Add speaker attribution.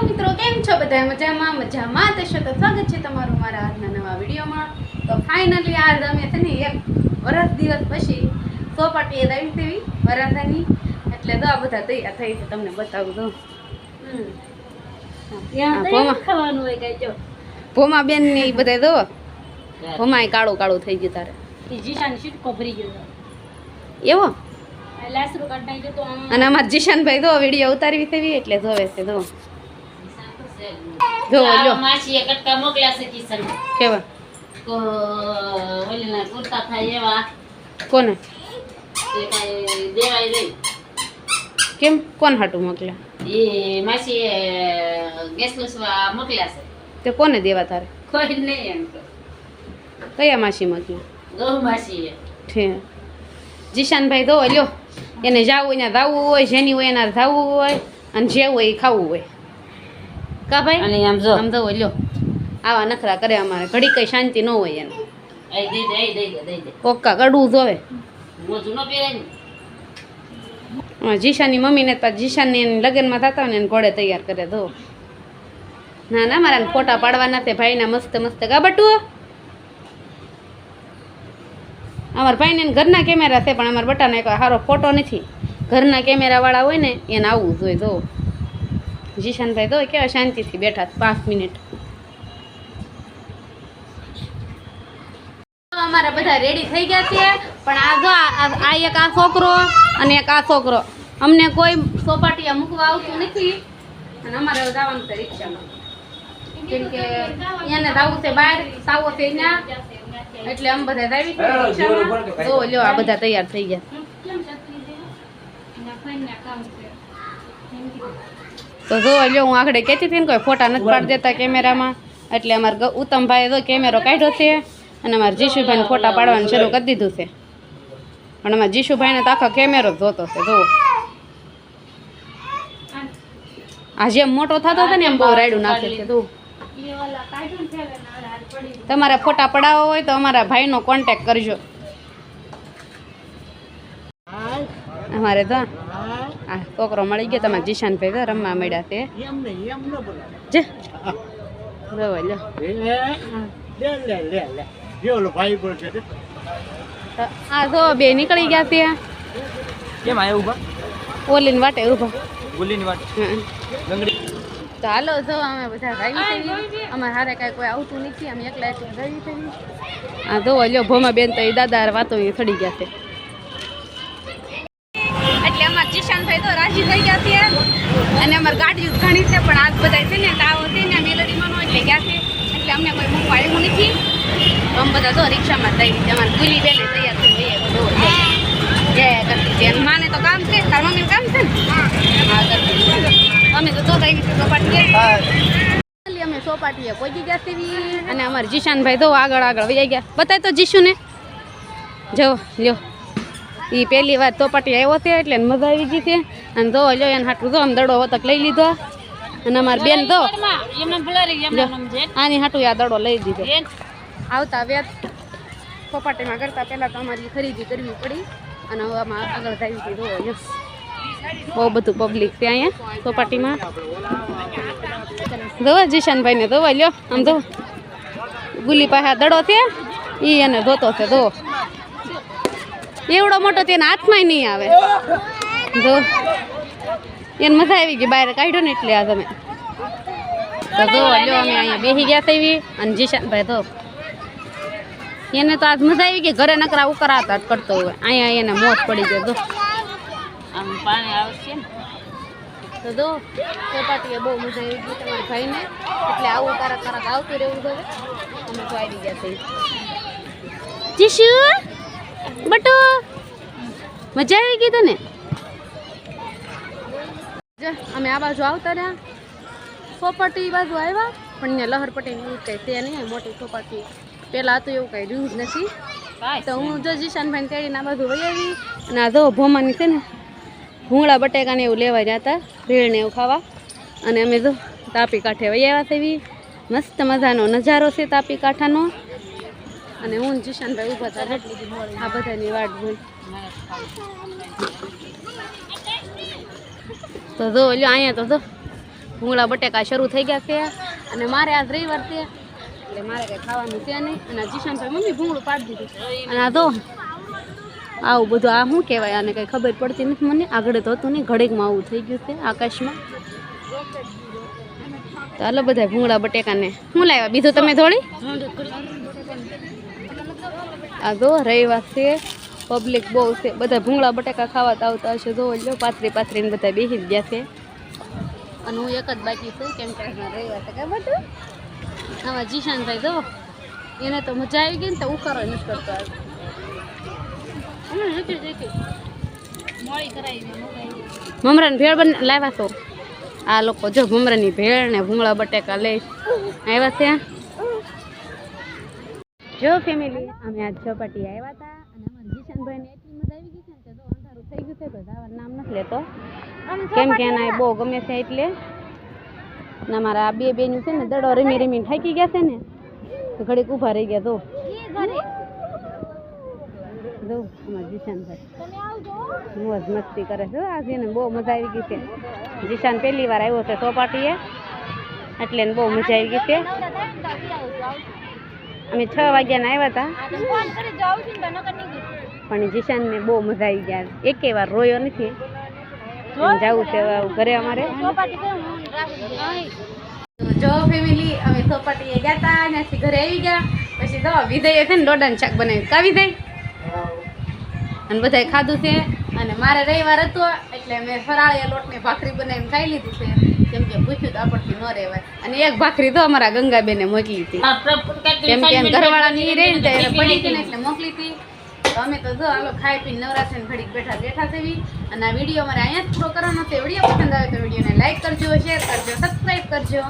Speaker 1: મિત્રો કેમ છો બધા મજામાં થશો તો સ્વાગત છે તમારું મારા આજના નવા વિડીયોમાં। તો ફાઇનલી આજ અમે છે ને એક વરસ દિવસ પછી સોપાટીએ આવી તેવી વરાધાની એટલે તો આ બધા તૈયાર થઈ છે તમને બતાવું તો ખાવાનું હોય કઈ જો ભોમા બેન ની બધા દો ભોમાય કાળું કાળું થઈ ગયું તારે જીશાન શીટકો ભરી ગયો એવો લાસરું કાઢ નાખ્યો તો અને અમાર જીશાનભાઈ દો વિડિયો ઉતારવી થવી એટલે જોવે છે દો જો લો માસી એક કટકા મોકલ્યા છે કિશન કેવા તો ઓલીના કુર્તા થાય એવા કોને એ કાઈ દેવાય દે કેમ કોણ હાટુ મોકલ્યા એ માસી ગેસ લસવા મોકલ્યા છે તે કોને દેવા તારે કોઈ નહીં એમ તો કયા માસી મોકલ્યા ગૌ માસી છે જીશાનભાઈ દો લ્યો એને જાવું ને જાવું હોય જેની હોય એના જાવું હોય અને જે હોય એ ખાવું હોય કા ભાઈ અને આમ જો લ્યો આવા નખરા કરે અમારે ઘડી કઈ શાંતિ ન હોય એને દઈ દે કોકા કડવું જોવે મોજું ન પહેરાય જીશાની મમ્મીને પાછ જીશાની લગ્નમાં થતા ને એને ઘોડે તૈયાર કરે દો ના ના મારા ફોટા પાડવાના તે ભાઈના મસ્ત મસ્ત ગાબટુઓ અમારા ભાઈને ઘરના કેમેરા છે પણ અમારા બટાનો એક સારો ફોટો નથી ઘરના કેમેરાવાળા હોય ને એને આવવું જોઈએ જો જીશાનભાઈ તો કેવા શાંતિથી બેઠા 5 મિનિટ અમારા બધા રેડી થઈ ગયા છે પણ આ જો આ એક આ છોકરો અને એક આ છોકરો અમને કોઈ સોપાટીયા મૂકવા આવતું નથી અને અમારે જવાનું છે રિક્ષામાં કેમ કે એને જવું છે બહાર સાવો છે ત્યાં એટલે આમ બધા આવી તો લ્યો આ બધા તૈયાર થઈ ગયા તો જો લ્યો હું આગળ કહેતી હતી ને કોઈ ફોટા નથી પાડી દેતા કેમેરામાં એટલે અમારા ઉત્તમભાઈ તો કેમેરો કાઢ્યો છે અને અમારા જીશુભાઈને ફોટા પાડવાનું શરૂ કરી દીધું છે પણ અમારા જીશુભાઈને તો આખો કેમેરો જ જોતો છે જો આ જેમ મોટો થતો હતો ને એમ બહુ રાયડું નાખે છે તું તમારે ફોટા પડાવવા હોય તો અમારા ભાઈનો કોન્ટેક્ટ કરજો અમારે તો આ છોકરો મળી ગયો તમારા જીશાનભાઈ તો રમવા મળ્યા તે આ તો બે નીકળી ગયા ત્યાં કેમ આયા ઉભા ઓલીની વાટે ઉભા ઓલીની વાટે તો હાલો જો અમે બધા રાવી થઈ અમારે હારે કાંઈ કોઈ આવતું નથી અમે એકલા રાવી થઈ આ જો લ્યો ભોમા બેન તો એ દાદા વાતો થડી ગયા છે એટલે અમારા જીશાનભાઈ તો રાજી થઈ ગયા છે અને અમારી ગાડીઓ ઘણી છે પણ આજ બધા છે ને તાવ છે ને મેલડીમાં નો એટલે ગયા છે એટલે અમને કોઈ મૂકવા આવ્યું નથી અમે બધા તો રિક્ષામાં જઈ રીતે અમારે ભૂલી બેને તૈયાર થઈ જઈએ જય કરતી છે માને તો કામ છે તાર મમ્મીનું કામ છે ને હા કરતી અમે તો સોપાટીએ અમે સોપાટીએ પહોંચી ગયા છીએ અને અમારે જીશાનભાઈ તો આગળ આગળ વહી ગયા બતાય તો જીશુને જો લ્યો એ પહેલી વાર ચોપાટી આવ્યો છે એટલે મજા આવી ગઈ છે અને જો લ્યો એને હાટું જો આમ દડો વતક લઈ લીધો અને અમારી બેન તો આની હાટું આ દડો લઈ દીધો આવતા વેત ચોપાટીમાં કરતા પહેલાં તો અમારી ખરીદી કરવી પડી અને હવે આમાં આગળ થઈ હતી જો લ્યો બહુ બધું પબ્લિક છે અહીંયા ચોપાટીમાં જોવા જીશાનભાઈને જોવા લ્યો આમ જો ગુલી પાસે દડો છે એ એને ધોતો છે જો એવડો મોટો તેના હાથમાં નહીં આવે જો એને મજા આવી ગઈ બહાર કાઢ્યો ને એટલે આ તમે તો જો લ્યો અમે અહીંયા બેસી ગયા થઈ અને જીશાનભાઈ તો એને તો આજ મજા આવી ગઈ ઘરે નકરા ઉકરાતા જ કરતો હોય અહીંયા એને મોજ પડી ગયો જો આમ પાણી આવશે ને તો જો ચોપાટીએ બહુ મજા આવી ગઈ તમારા ભાઈને એટલે આવું તારા તારા આવતું રહેવું જોઈએ અમે તો આવી ગયા થઈ જીશુ બટુ મજા આવી ગઈ તને અમે આ બાજુ આવતા રહ્યા ચોપાટી બાજુ આવ્યા પણ અહીંયા લહરપટ્ટી એવું કંઈ તે નહીં મોટી ચોપાટી પહેલાં તો એવું કંઈ રહ્યું જ નથી તો હું જો જીશાનભાઈને તેડીને આ બાજુ વહી આવી અને આ જો ભોમાની છે ને ભૂંગળા બટેકાને એવું લેવા ગયા હતા ભેળને એવું ખાવા અને અમે જો તાપી કાંઠે વહી આવ્યા થઈ મસ્ત મજાનો નજારો છે તાપી કાંઠાનો અને હું જીશાનભાઈ ઊભા હતા આ બધાની વાટ જોઈ તો જો લ્યો અહીંયા તો જો ભૂંગળા બટેકા શરૂ થઈ ગયા છે અને મારે આજ રવિવાર છે એટલે મારે કંઈ ખાવાનું છે નહીં. અને જીશાનભાઈ મમ્મી ભૂંગળું પાડી દીધું. અને આ તો આવું બધું આ શું કહેવાય આને કંઈ ખબર પડતી નથી મને. આગળ તો હતું નહીં, ઘડીકમાં આવું થઈ ગયું છે આકાશમાં. તો હાલો બધા ભૂંગળા બટેકાને શું લાવ્યા બીજું તમે થોડી. આ તો રવિવાર છે, પબ્લિક બહુ છે, બધા ભૂંગળા બટેકા ખાવા આવતા હશે. જો લો પાથરીને બધા બેસી જ ગયા છે. અને હું એક જ બાકી છું કેમ કે રવિવાર છે કાં બધું. આમાં જીશાનભાઈ જો એને તો મજા આવી ગઈ ને તો ઉકારો નથી કરતો. મમરાની ભેળ લાવ્યા તો આ લોકો જો મમરાની ભેળ ને ભૂંગળા બટેકા લઈ આવ્યા છે. જો ફેમિલી અમે આજ ચોપાટી આવ્યા હતા અને અમારા જીશાનભાઈને એટલી મજા આવી ગઈ છે ને તો અંધારું થઈ ગયું છે તો જવાનું નામ નથી લેતો કેમ કે એના બહુ ગમે છે એટલે. ને અમારા આ બે બેનું છે ને દડો રમીને થાકી ગયા છે ને તો ઘડીક ઊભા રહી ગયા. તો જો અમારા જીશાનભાઈ મોજ મસ્તી કરે છે. આજે એને બહુ મજા આવી ગઈ છે. જીશાન પહેલી વાર આવ્યો છે ચોપાટીએ એટલે એને બહુ મજા આવી ગઈ છે. અમે 6 વાગ્યાના આવ્યા હતા પણ જીશાનને બહુ મજા આવી ગયા. એકે વાર રોયો નથી. જવું છે ઘરે અમારે. જો ફેમિલી અમે ચોપાટીએ ગયા હતા ત્યાંથી ઘરે આવી ગયા પછી તો વિદય છે ને દોડાનું શાક બનાવ્યું. કા વિદય અને બધાએ ખાધું છે. અને મારે રવિવાર હતો એટલે મેં ફરાળિયા લોટની ભાખરી બનાવીને ખાઈ લીધી છે કેમ કે પૂછ્યું તો આપણથી ન રહેવાય. અને એક ભાખરી તો અમારા ગંગાબેને મોકલી હતી કેમ કે ઘરવાળાની રહી ને એને પડી હતી ને એટલે મોકલી હતી. તો અમે તો જો હાલો ખાઈ પીને નવરાત્રી ઘડીક બેઠા થવી. અને આ વિડીયો અમારે અહીંયા જ પૂરો કરવાનો છે. વિડીયો પસંદ આવે તો વિડીયોને લાઈક કરજો, શેર કરજો, સબસ્ક્રાઈબ કરજો.